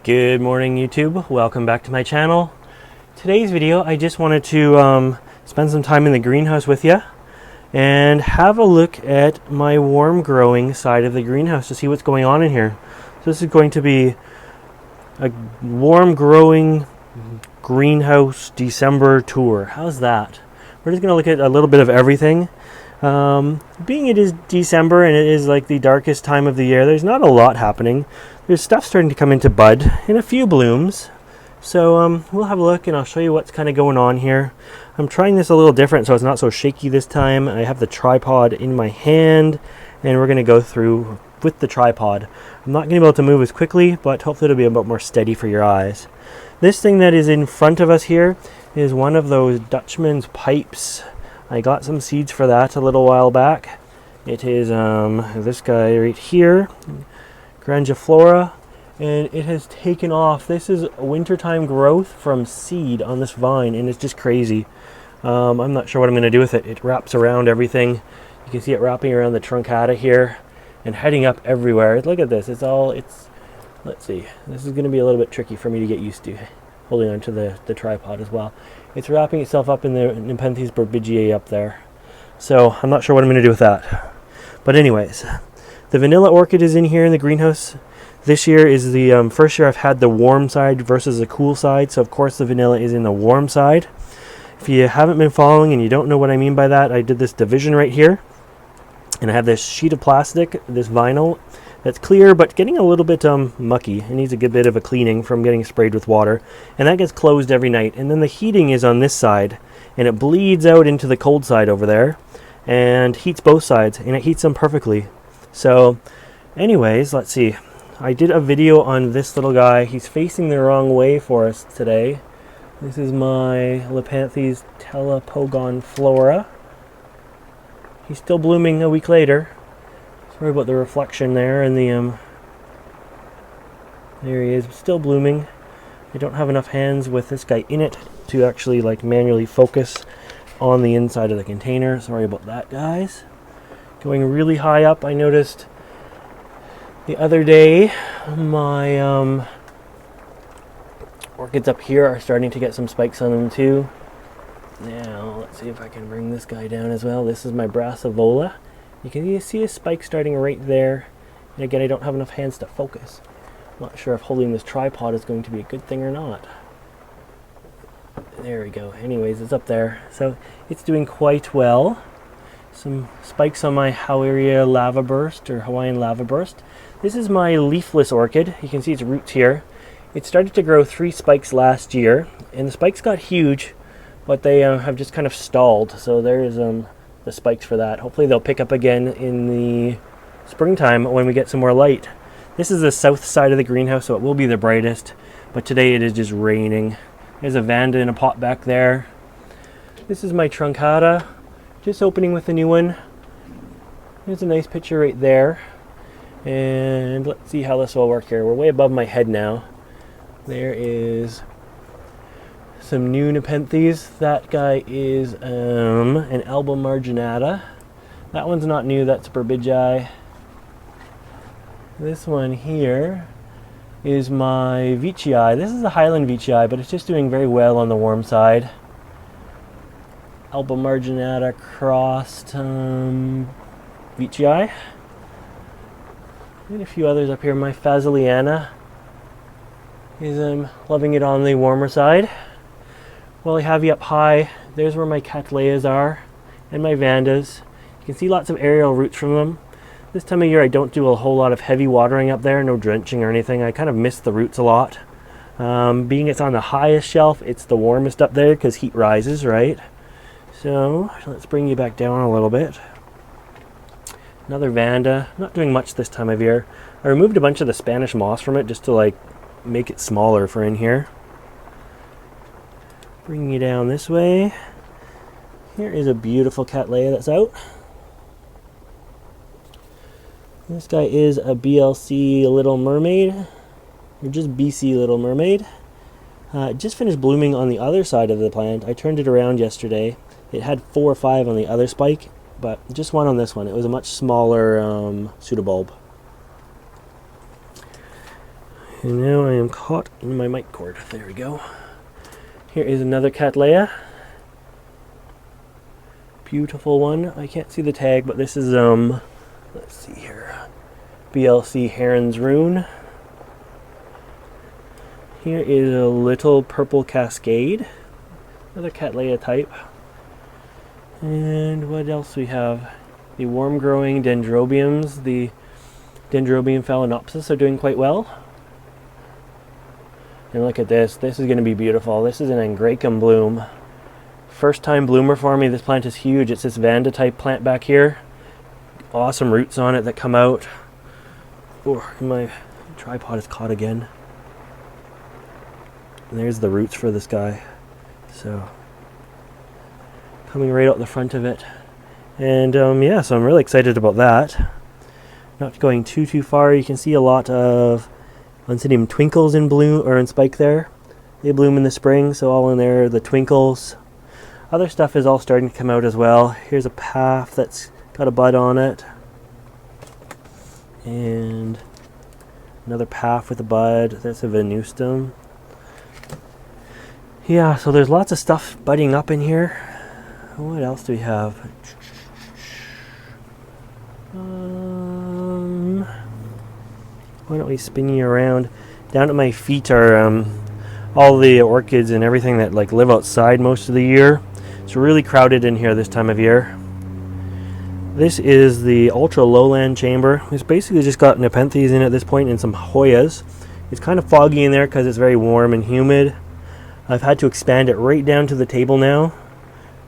Good morning, YouTube. Welcome back to my channel. Today's video, I just wanted to spend some time in the greenhouse with you and have a look at my warm growing side of the greenhouse to see what's going on in here. So this is going to be a warm growing greenhouse December tour. How's that? We're just going to look at a little bit of everything. Being it is December and it is like the darkest time of the year, there's not a lot happening. There's stuff starting to come into bud and a few blooms. So we'll have a look and I'll show you what's kind of going on here. I'm trying this a little different so it's not so shaky this time. I have the tripod in my hand and we're going to go through with the tripod. I'm not going to be able to move as quickly, but hopefully it'll be a bit more steady for your eyes. This thing that is in front of us here is one of those Dutchman's pipes. I got some seeds for that a little while back. It is this guy right here, Grandiflora, and it has taken off. This is a wintertime growth from seed on this vine, and it's just crazy. I'm not sure what I'm going to do with it. It wraps around everything. You can see it wrapping around the truncata here and heading up everywhere. Look at this. Let's see. This is going to be a little bit tricky for me to get used to, holding onto the tripod as well. It's wrapping itself up in the nepenthes burbigiae up there. So I'm not sure what I'm going to do with that. But anyways, the vanilla orchid is in here in the greenhouse. This year is the first year I've had the warm side versus the cool side. So of course the vanilla is in the warm side. If you haven't been following and you don't know what I mean by that, I did this division right here. And I have this sheet of plastic, this vinyl, that's clear but getting a little bit mucky. It needs a good bit of a cleaning from getting sprayed with water. And that gets closed every night. And then the heating is on this side. And it bleeds out into the cold side over there. And heats both sides. And it heats them perfectly. So anyways, let's see. I did a video on this little guy. He's facing the wrong way for us today. This is my nepenthes telepogon flora. He's still blooming a week later. Sorry about the reflection there and the there he is, still blooming. I don't have enough hands with this guy in it to actually like manually focus on the inside of the container. Sorry about that, guys. Going really high up, I noticed the other day my orchids up here are starting to get some spikes on them too. Now let's see if I can bring this guy down as well. This is my brassivola. You can see a spike starting right there. And again, I don't have enough hands to focus. I'm not sure if holding this tripod is going to be a good thing or not. There we go. Anyways, it's up there. So it's doing quite well. Some spikes on my Hawaiian lava burst or Hawaiian lava burst. This is my leafless orchid. You can see its roots here. It started to grow 3 spikes last year, and the spikes got huge, but they have just kind of stalled. So there's the spikes for that. Hopefully they'll pick up again in the springtime when we get some more light. This is the south side of the greenhouse, so it will be the brightest, but today it is just raining. There's a vanda in a pot back there. This is my truncata, just opening with a new one. There's a nice picture right there. And let's see how this will work here. We're way above my head now. There is some new nepenthes. That guy is an alba marginata. That one's not new, that's burbigiae. This one here is my veitchii. This is a Highland veitchii, but it's just doing very well on the warm side. Alba marginata crossed veitchii. And a few others up here. My Phasiliana is loving it on the warmer side. Well, I have you up high. There's where my cattleyas are and my vandas. You can see lots of aerial roots from them. This time of year I don't do a whole lot of heavy watering up there, no drenching or anything. I kind of miss the roots a lot. Being it's on the highest shelf, it's the warmest up there because heat rises, right? So let's bring you back down a little bit. Another vanda. Not doing much this time of year. I removed a bunch of the Spanish moss from it just to like make it smaller for in here. Bring you down this way. Here is a beautiful cattleya that's out. This guy is a BLC Little Mermaid, or just BC Little Mermaid. It just finished blooming on the other side of the plant. I turned it around yesterday. It had 4 or 5 on the other spike, but just one on this one. It was a much smaller pseudobulb. And now I am caught in my mic cord. There we go. Here is another Cattleya. Beautiful one. I can't see the tag, but this is let's see here. BLC Heron's Rune. Here is a little purple cascade. Another Cattleya type. And what else we have? The warm growing dendrobiums, the Dendrobium phalaenopsis are doing quite well. And look at this. This is going to be beautiful. This is an Angraecum bloom. First time bloomer for me. This plant is huge. It's this Vanda type plant back here. Awesome roots on it that come out. Oh, my tripod is caught again. And there's the roots for this guy. So, coming right out the front of it. And yeah, so I'm really excited about that. Not going too far. You can see a lot of Oncidium twinkles in bloom or in spike there. They bloom in the spring, so all in there, the twinkles. Other stuff is all starting to come out as well. Here's a path that's got a bud on it. And another path with a bud. That's a venustum. Yeah, so there's lots of stuff budding up in here. What else do we have? Why don't we spin you around? Down at my feet are all the orchids and everything that like live outside most of the year. It's really crowded in here this time of year. This is the ultra lowland chamber. It's basically just got nepenthes in at this point and some Hoyas. It's kind of foggy in there because it's very warm and humid. I've had to expand it right down to the table now.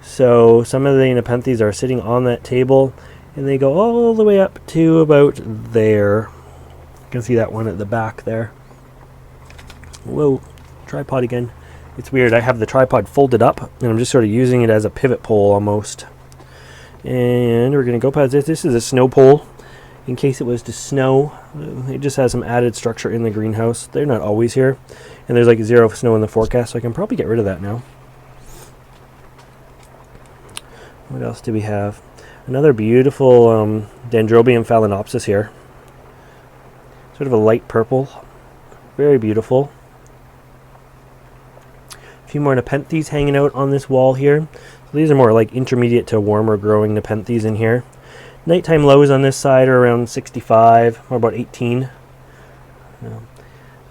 So some of the nepenthes are sitting on that table and they go all the way up to about there. You can see that one at the back there. Whoa, tripod again. It's weird. I have the tripod folded up and I'm just sort of using it as a pivot pole almost. And we're going to go past this. This is a snow pole in case it was to snow. It just has some added structure in the greenhouse. They're not always here. And there's like 0 snow in the forecast, so I can probably get rid of that now. What else do we have? Another beautiful Dendrobium phalaenopsis here. Sort of a light purple. Very beautiful. A few more nepenthes hanging out on this wall here. So these are more like intermediate to warmer growing nepenthes in here. Nighttime lows on this side are around 65 or about 18.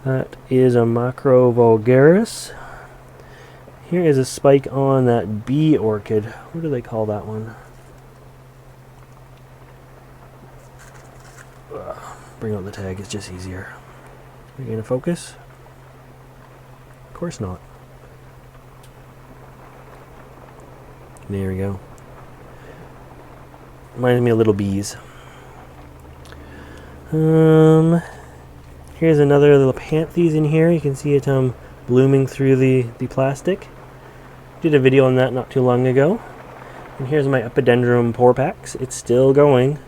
That is a Macro vulgaris. Here is a spike on that bee orchid. What do they call that one? Bring out the tag, it's just easier. Are you going to focus? Of course not. There we go. Reminds me of little bees. Here's another little panthes in here. You can see it blooming through the plastic. Did a video on that not too long ago. And here's my Epidendrum porpax. It's still going.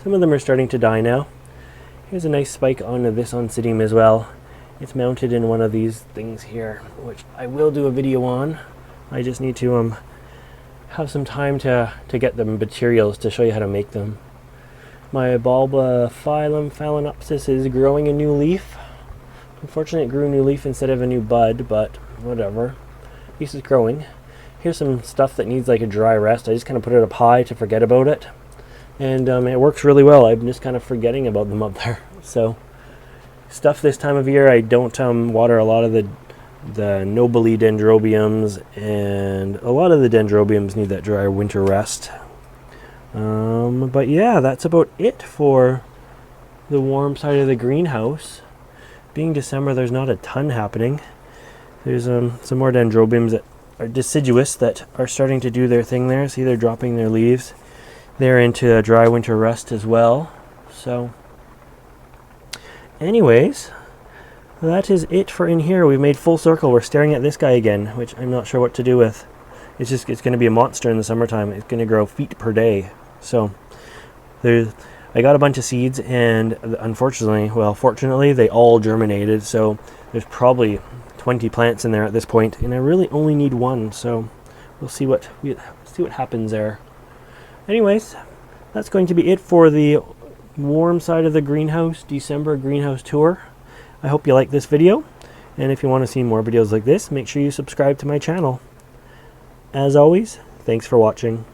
Some of them are starting to die now. Here's a nice spike onto this Oncidium as well. It's mounted in one of these things here, which I will do a video on. I just need to have some time to get the materials to show you how to make them. My Bulbophyllum phalaenopsis is growing a new leaf. Unfortunately, it grew a new leaf instead of a new bud, but whatever. At least it's growing. Here's some stuff that needs like a dry rest. I just kind of put it up high to forget about it. And it works really well. I'm just kind of forgetting about them up there. So, stuff this time of year, I don't water a lot of the nobile dendrobiums, and a lot of the dendrobiums need that dry winter rest. But yeah, that's about it for the warm side of the greenhouse. Being December, there's not a ton happening. There's some more dendrobiums that are deciduous that are starting to do their thing there. See, they're dropping their leaves. They're into a dry winter rest as well. So, anyways, that is it for in here. We've made full circle. We're staring at this guy again, which I'm not sure what to do with. It's going to be a monster in the summertime. It's going to grow feet per day. So, I got a bunch of seeds, and unfortunately, well, fortunately, they all germinated. So, there's probably 20 plants in there at this point, and I really only need one. So, we'll see what happens there. Anyways, that's going to be it for the warm side of the greenhouse December greenhouse tour. I hope you like this video, and if you want to see more videos like this, make sure you subscribe to my channel. As always, thanks for watching.